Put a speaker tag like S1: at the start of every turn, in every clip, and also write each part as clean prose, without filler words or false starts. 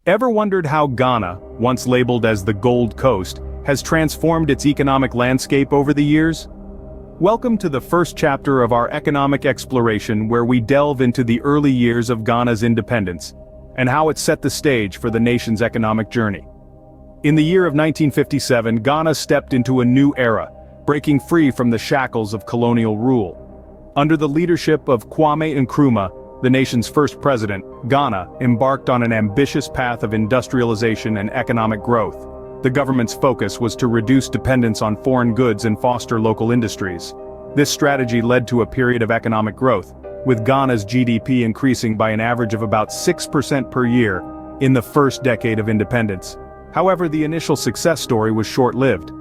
S1: Ever wondered how Ghana, once labeled as the Gold Coast, has transformed its economic landscape over the years? Welcome to the first chapter of our economic exploration, where we delve into the early years of Ghana's independence and how it set the stage for the nation's economic journey. In the year of 1957, Ghana stepped into a new era, breaking free from the shackles of colonial rule. Under the leadership of Kwame Nkrumah, the nation's first president, Ghana embarked on an ambitious path of industrialization and economic growth. The government's focus was to reduce dependence on foreign goods and foster local industries. This strategy led to a period of economic growth, with Ghana's GDP increasing by an average of about 6% per year in the first decade of independence. However, the initial success story was short-lived.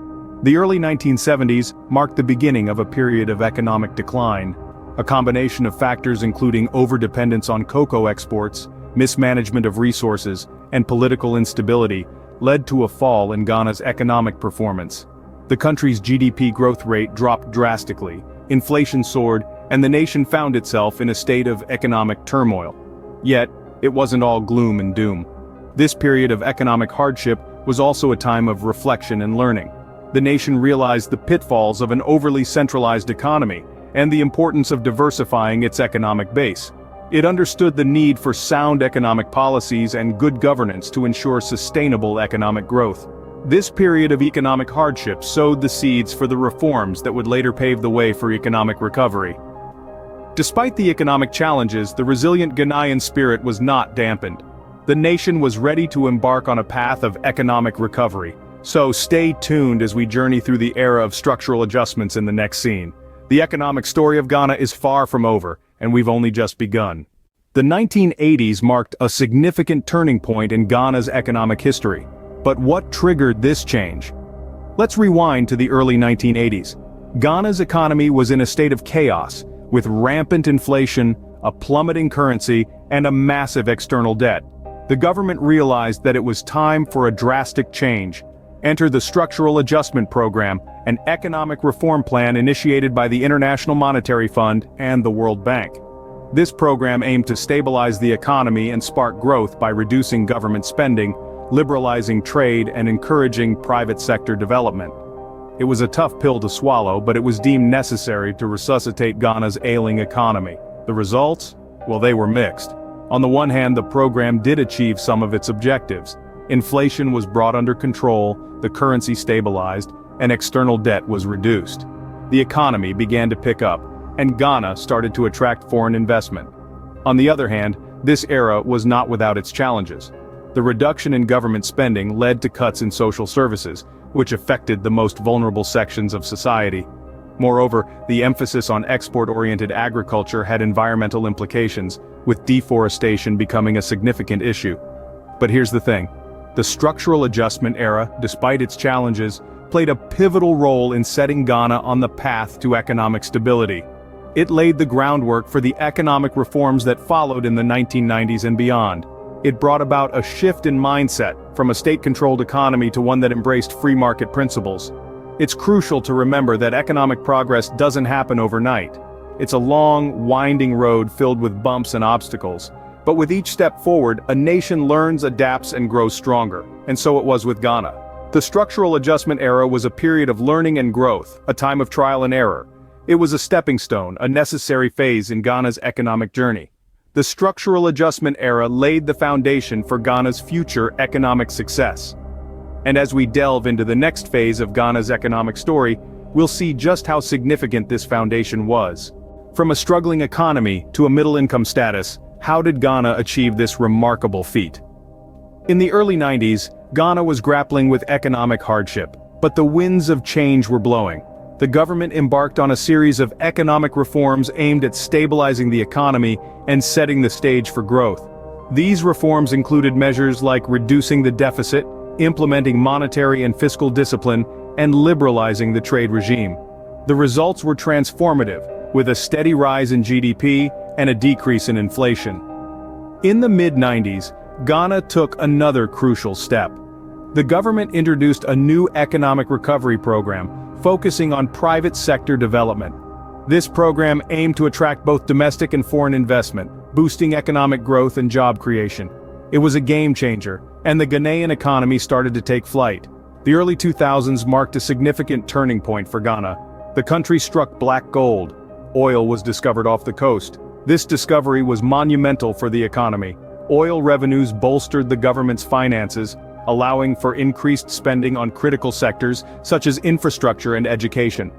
S1: The early 1970s marked the beginning of a period of economic decline. A combination of factors including overdependence on cocoa exports, mismanagement of resources, and political instability led to a fall in Ghana's economic performance. The country's GDP growth rate dropped drastically, inflation soared, and the nation found itself in a state of economic turmoil. Yet, it wasn't all gloom and doom. This period of economic hardship was also a time of reflection and learning. The nation realized the pitfalls of an overly centralized economy and the importance of diversifying its economic base. It understood the need for sound economic policies and good governance to ensure sustainable economic growth. This period of economic hardship sowed the seeds for the reforms that would later pave the way for economic recovery. Despite the economic challenges, the resilient Ghanaian spirit was not dampened. The nation was ready to embark on a path of economic recovery. So stay tuned as we journey through the era of structural adjustments in the next scene. The economic story of Ghana is far from over, and we've only just begun. The 1980s marked a significant turning point in Ghana's economic history. But what triggered this change? Let's rewind to the early 1980s. Ghana's economy was in a state of chaos, with rampant inflation, a plummeting currency, and a massive external debt. The government realized that it was time for a drastic change. Enter the Structural Adjustment Program, an economic reform plan initiated by the International Monetary Fund and the World Bank. This program aimed to stabilize the economy and spark growth by reducing government spending, liberalizing trade, and encouraging private sector development. It was a tough pill to swallow, but it was deemed necessary to resuscitate Ghana's ailing economy. The results? Well, they were mixed. On the one hand, the program did achieve some of its objectives. Inflation was brought under control, the currency stabilized, and external debt was reduced. The economy began to pick up, and Ghana started to attract foreign investment. On the other hand, this era was not without its challenges. The reduction in government spending led to cuts in social services, which affected the most vulnerable sections of society. Moreover, the emphasis on export-oriented agriculture had environmental implications, with deforestation becoming a significant issue. But here's the thing. The structural adjustment era, despite its challenges, played a pivotal role in setting Ghana on the path to economic stability. It laid the groundwork for the economic reforms that followed in the 1990s and beyond. It brought about a shift in mindset, from a state-controlled economy to one that embraced free market principles. It's crucial to remember that economic progress doesn't happen overnight. It's a long, winding road filled with bumps and obstacles. But with each step forward, a nation learns, adapts, and grows stronger. And so it was with Ghana. The structural adjustment era was a period of learning and growth, a time of trial and error. It was a stepping stone, a necessary phase in Ghana's economic journey. The structural adjustment era laid the foundation for Ghana's future economic success. And as we delve into the next phase of Ghana's economic story, we'll see just how significant this foundation was. From a struggling economy to a middle-income status, how did Ghana achieve this remarkable feat? In the early 90s, Ghana was grappling with economic hardship, but the winds of change were blowing. The government embarked on a series of economic reforms aimed at stabilizing the economy and setting the stage for growth. These reforms included measures like reducing the deficit, implementing monetary and fiscal discipline, and liberalizing the trade regime. The results were transformative, with a steady rise in GDP and a decrease in inflation. In the mid-90s, Ghana took another crucial step. The government introduced a new economic recovery program, focusing on private sector development. This program aimed to attract both domestic and foreign investment, boosting economic growth and job creation. It was a game changer, and the Ghanaian economy started to take flight. The early 2000s marked a significant turning point for Ghana. The country struck black gold. Oil was discovered off the coast. This discovery was monumental for the economy. Oil revenues bolstered the government's finances, allowing for increased spending on critical sectors such as infrastructure and education.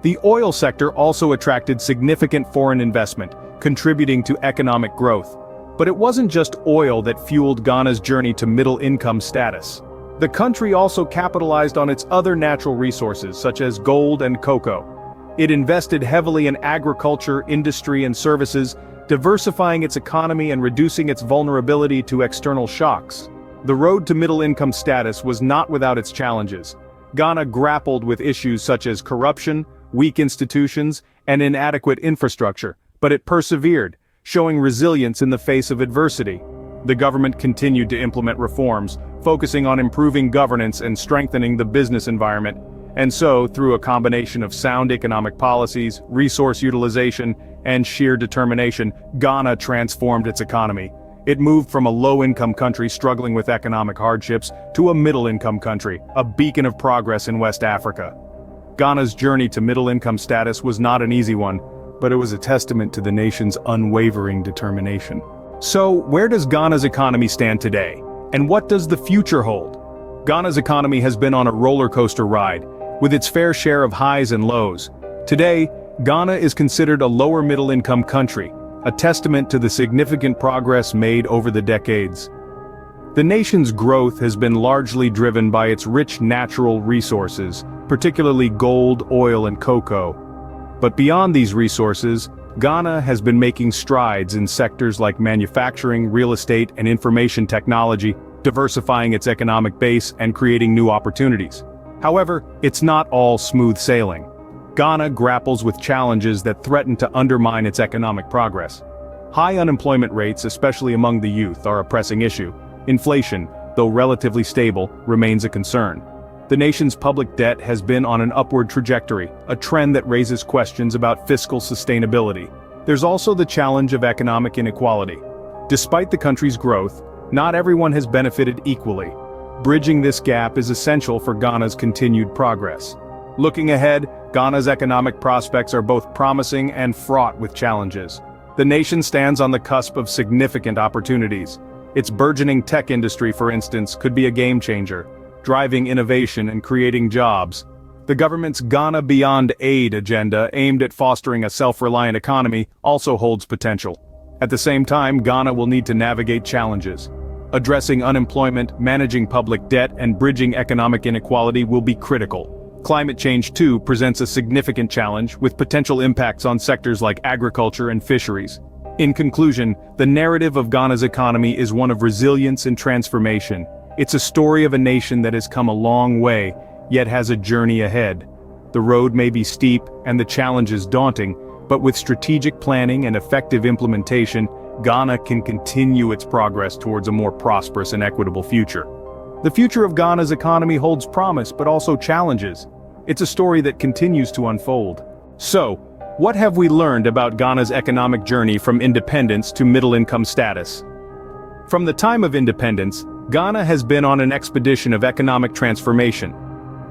S1: The oil sector also attracted significant foreign investment, contributing to economic growth. But it wasn't just oil that fueled Ghana's journey to middle-income status. The country also capitalized on its other natural resources such as gold and cocoa. It invested heavily in agriculture, industry and services, diversifying its economy and reducing its vulnerability to external shocks. The road to middle-income status was not without its challenges. Ghana grappled with issues such as corruption, weak institutions, and inadequate infrastructure, but it persevered, showing resilience in the face of adversity. The government continued to implement reforms, focusing on improving governance and strengthening the business environment. And so, through a combination of sound economic policies, resource utilization, and sheer determination, Ghana transformed its economy. It moved from a low-income country struggling with economic hardships to a middle-income country, a beacon of progress in West Africa. Ghana's journey to middle-income status was not an easy one, but it was a testament to the nation's unwavering determination. So, where does Ghana's economy stand today? And what does the future hold? Ghana's economy has been on a roller coaster ride, with its fair share of highs and lows. Today, Ghana is considered a lower middle-income country, a testament to the significant progress made over the decades. The nation's growth has been largely driven by its rich natural resources, particularly gold, oil, and cocoa. But beyond these resources, Ghana has been making strides in sectors like manufacturing, real estate, and information technology, diversifying its economic base and creating new opportunities. However, it's not all smooth sailing. Ghana grapples with challenges that threaten to undermine its economic progress. High unemployment rates, especially among the youth, are a pressing issue. Inflation, though relatively stable, remains a concern. The nation's public debt has been on an upward trajectory, a trend that raises questions about fiscal sustainability. There's also the challenge of economic inequality. Despite the country's growth, not everyone has benefited equally. Bridging this gap is essential for Ghana's continued progress. Looking ahead, Ghana's economic prospects are both promising and fraught with challenges. The nation stands on the cusp of significant opportunities. Its burgeoning tech industry, for instance, could be a game changer, driving innovation and creating jobs. The government's Ghana Beyond Aid agenda, aimed at fostering a self-reliant economy, also holds potential. At the same time, Ghana will need to navigate challenges. Addressing unemployment, managing public debt, and bridging economic inequality will be critical. Climate change, too, presents a significant challenge, with potential impacts on sectors like agriculture and fisheries. In conclusion, the narrative of Ghana's economy is one of resilience and transformation. It's a story of a nation that has come a long way, yet has a journey ahead. The road may be steep and the challenges daunting, but with strategic planning and effective implementation, Ghana can continue its progress towards a more prosperous and equitable future. The future of Ghana's economy holds promise but also challenges. It's a story that continues to unfold. So, what have we learned about Ghana's economic journey from independence to middle-income status? From the time of independence, Ghana has been on an expedition of economic transformation.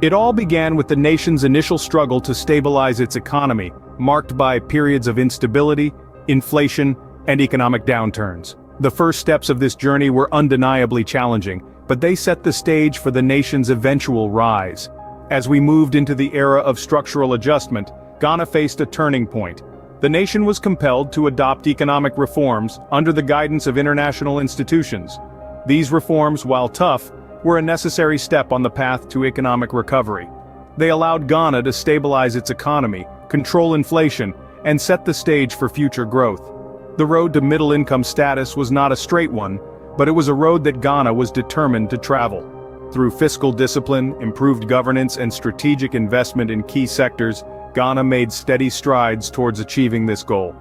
S1: It all began with the nation's initial struggle to stabilize its economy, marked by periods of instability, inflation, and economic downturns. The first steps of this journey were undeniably challenging, but they set the stage for the nation's eventual rise. As we moved into the era of structural adjustment, Ghana faced a turning point. The nation was compelled to adopt economic reforms under the guidance of international institutions. These reforms, while tough, were a necessary step on the path to economic recovery. They allowed Ghana to stabilize its economy, control inflation, and set the stage for future growth. The road to middle-income status was not a straight one, but it was a road that Ghana was determined to travel. Through fiscal discipline, improved governance, and strategic investment in key sectors, Ghana made steady strides towards achieving this goal.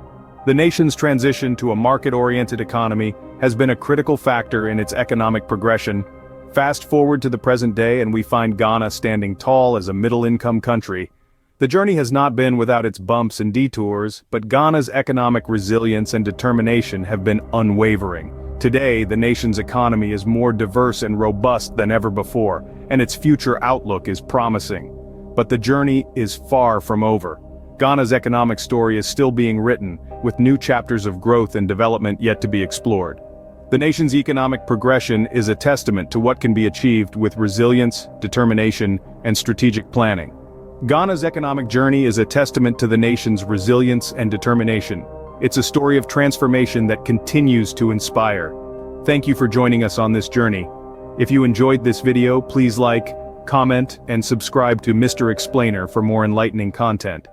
S1: The nation's transition to a market-oriented economy has been a critical factor in its economic progression. Fast forward to the present day and we find Ghana standing tall as a middle-income country. The journey has not been without its bumps and detours, but Ghana's economic resilience and determination have been unwavering. Today, the nation's economy is more diverse and robust than ever before, and its future outlook is promising. But the journey is far from over. Ghana's economic story is still being written, with new chapters of growth and development yet to be explored. The nation's economic progression is a testament to what can be achieved with resilience, determination, and strategic planning. Ghana's economic journey is a testament to the nation's resilience and determination. It's a story of transformation that continues to inspire. Thank you for joining us on this journey. If you enjoyed this video, please like, comment, and subscribe to Mr. Explainer for more enlightening content.